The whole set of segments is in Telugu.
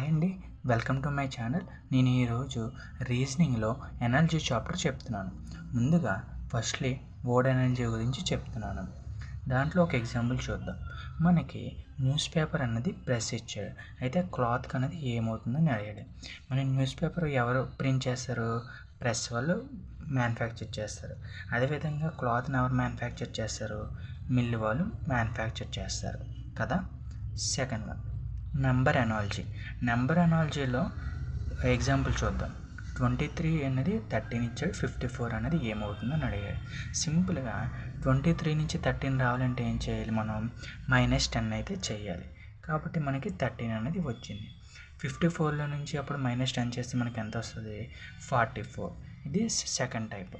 హాయ్ అండి, వెల్కమ్ టు మై ఛానల్. నేను ఈరోజు రీజనింగ్లో ఎనర్జీ చాప్టర్ చెప్తున్నాను. ముందుగా ఫస్ట్లీ వర్డ్ ఎనర్జీ గురించి చెప్తున్నాను. దాంట్లో ఒక ఎగ్జాంపుల్ చూద్దాం. మనకి న్యూస్ పేపర్ అన్నది ప్రెస్ ఇచ్చాడు. అయితే క్లాత్ అనేది ఏమవుతుందని అడిగాడు. మన న్యూస్ పేపర్ ఎవరు ప్రింట్ చేస్తారు? ప్రెస్ వాళ్ళు మ్యానుఫ్యాక్చర్ చేస్తారు. అదేవిధంగా క్లాత్ని ఎవరు మ్యానుఫ్యాక్చర్ చేస్తారు? మిల్లు వాళ్ళు మ్యానుఫ్యాక్చర్ చేస్తారు కదా. సెకండ్ వన్, నెంబర్ ఎనాలజీలో ఎగ్జాంపుల్ చూద్దాం. 23 అనేది 13 ఇచ్చాడు, 54 అనేది ఏమవుతుందని అడిగాడు. సింపుల్గా 23 నుంచి 13 రావాలంటే ఏం చేయాలి? మనం -10 అయితే చేయాలి. కాబట్టి మనకి 13 అనేది వచ్చింది. 54లో నుంచి అప్పుడు -10 చేస్తే మనకి ఎంత వస్తుంది? 44. ఇది సెకండ్ టైప్.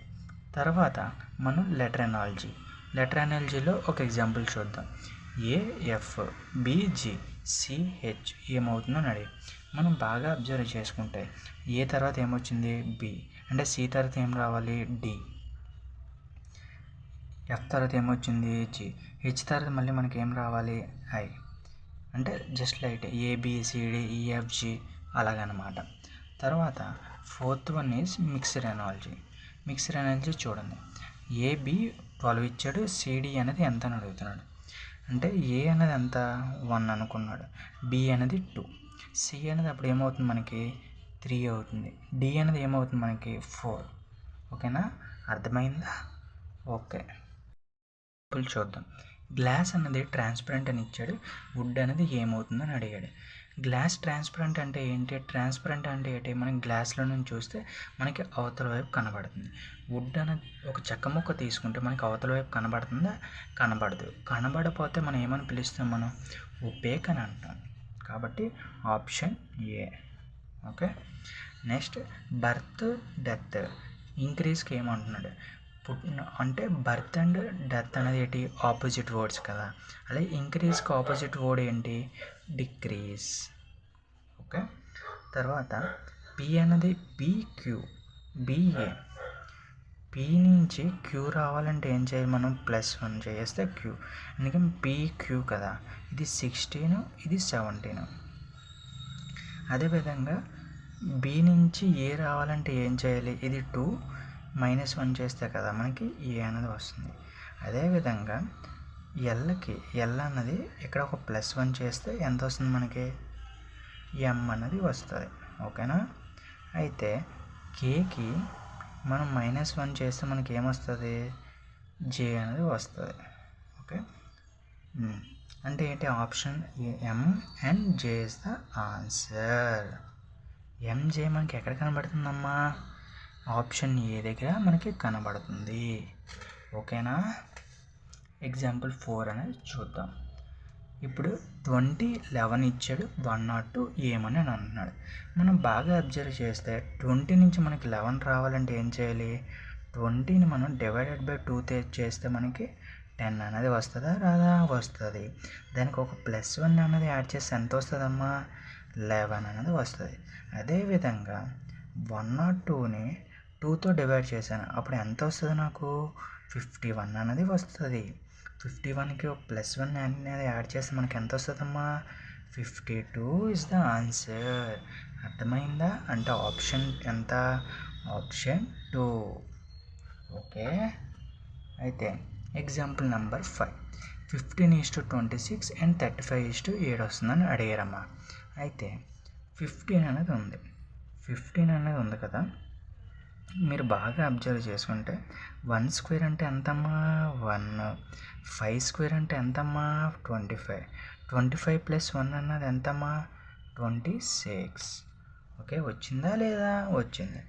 తర్వాత మనం లెటర్ ఎనాలజీలో ఒక ఎగ్జాంపుల్ చూద్దాం. AFBGCH ఏమవుతుందని అడిగి మనం బాగా అబ్జర్వ్ చేసుకుంటే ఏ తర్వాత ఏమొచ్చింది? B. అంటే C తర్వాత ఏం రావాలి? D. F తర్వాత ఏమొచ్చింది? G. H తర్వాత మళ్ళీ మనకి ఏం రావాలి? I. అంటే జస్ట్ లైక్ ABCDEFG అలాగనమాట. తర్వాత fourth one is mixed analogy చూడండి. AB 12 ఇచ్చాడు, CD అనేది ఎంత అని అడుగుతున్నాడు. అంటే A అనేది ఎంత? 1 అనుకున్నాడు. B అనేది 2, C అనేది అప్పుడు ఏమవుతుంది మనకి? 3 అవుతుంది. D అనేది ఏమవుతుంది మనకి? 4. ఓకేనా, అర్థమైందా? ఓకే, ఇప్పుడు చూద్దాం. గ్లాస్ అనేది ట్రాన్స్పరెంట్ అని ఇచ్చాడు. వుడ్ అనేది ఏమవుతుందని అడిగాడు. గ్లాస్ ట్రాన్స్పరెంట్ అంటే ఏంటి? ట్రాన్స్పరెంట్ అంటే ఏంటి? మనం గ్లాస్లో నుంచి చూస్తే మనకి అవతల వైపు కనబడుతుంది. వుడ్ అనేది ఒక చెక్క ముక్క తీసుకుంటే మనకి అవతల వైపు కనబడుతుందా? కనబడదు. కనబడపోతే మనం ఏమని పిలుస్తాం? మనం ఒపేక్ అని అంటాం. కాబట్టి option A. Okay, next birth death ఇంక్రీజ్కి ఏమంటున్నాడు? అంటే బర్త్ అండ్ డెత్ అనేది ఏంటి? ఆపోజిట్ వర్డ్స్ కదా. అలాగే ఇంక్రీజ్కి ఆపోజిట్ వర్డ్ ఏంటి? డిక్రీజ్. ఓకే, తర్వాత పి అనేది BA. పి నుంచి క్యూ రావాలంటే ఏం చేయాలి? మనం +1 చేస్తే క్యూ. ఎందుకంటే PQ కదా. ఇది 16, ఇది 17. అదేవిధంగా బి నుంచి ఏ రావాలంటే ఏం చేయాలి? ఇది 2 -1 చేస్తే కదా మనకి ఏ అనేది వస్తుంది. అదేవిధంగా ఎల్ అన్నది ఇక్కడ ఒక +1 చేస్తే ఎంత వస్తుంది మనకి? M అనేది వస్తుంది. ఓకేనా. అయితే కేకి మనం -1 చేస్తే మనకి ఏమొస్తుంది? J అనేది వస్తుంది. ఓకే, అంటే ఏంటి? Option M and J is the answer. MJ మనకి ఎక్కడ కనబడుతుందమ్మా? ఆప్షన్ ఏ దగ్గర మనకి కనబడుతుంది. ఓకేనా. ఎగ్జాంపుల్ 4 అనేది చూద్దాం. ఇప్పుడు 20 11 ఇచ్చాడు, 102 ఏమని అంటున్నాడు. మనం బాగా అబ్జర్వ్ చేస్తే 20 నుంచి మనకి 11 రావాలంటే ఏం చేయాలి? 20ని మనం ÷ 2 చేస్తే మనకి 10 అనేది వస్తుందా? రాదా? వస్తుంది. దానికి ఒక +1 అనేది యాడ్ చేస్తే ఎంత వస్తుందమ్మా? 11 అనేది వస్తుంది. అదేవిధంగా 102ని 2తో డివైడ్ చేశాను, అప్పుడు ఎంత వస్తుంది నాకు? 51 అనేది వస్తుంది. 51కి +1 అనేది యాడ్ చేస్తే మనకి ఎంత వస్తుందమ్మా? 52 ఇస్ ద ఆన్సర్. అర్థమైందా? అంటే ఆప్షన్ ఎంత? ఆప్షన్ 2. ఓకే, అయితే ఎగ్జాంపుల్ నెంబర్ 5. 15:26 అండ్ 35:7 వస్తుందని అడిగారమ్మా. అయితే 15 అనేది ఉంది కదా. మీరు బాగా అబ్జర్వ్ చేసుకుంటే 1 స్క్వేర్ అంటే ఎంతమ్మా? 1. 5 స్క్వేర్ అంటే ఎంతమ్మా? 25. 25 + 1 అన్నది ఎంతమ్మా? 26. ఓకే, వచ్చిందా లేదా? వచ్చింది.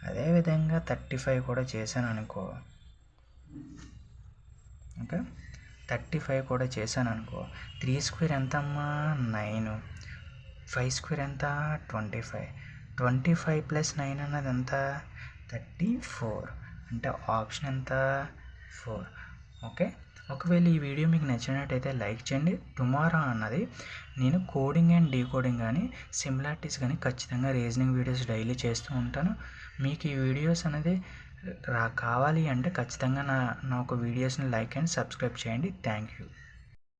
అదేవిధంగా 35 కూడా చేశాను అనుకో. ఓకే, 35 కూడా చేశాను అనుకో. 3 స్క్వేర్ ఎంతమ్మా? 9. 5 స్క్వేర్ ఎంత? 25. 25 + 9 అన్నది ఎంత? 34. అంటే ఆప్షన్ ఎంత? 4. ఓకే, ఒకవేళ ఈ వీడియో మీకు నచ్చినట్టయితే లైక్ చేయండి. టుమారో అన్నది నేను కోడింగ్ అండ్ డీకోడింగ్ కానీ సిమిలారిటీస్ కానీ ఖచ్చితంగా రీజనింగ్ వీడియోస్ డైలీ చేస్తూ ఉంటాను. మీకు ఈ వీడియోస్ అనేది కావాలి అంటే ఖచ్చితంగా నా ఒక వీడియోస్ని లైక్ అండ్ సబ్స్క్రైబ్ చేయండి. Thank you.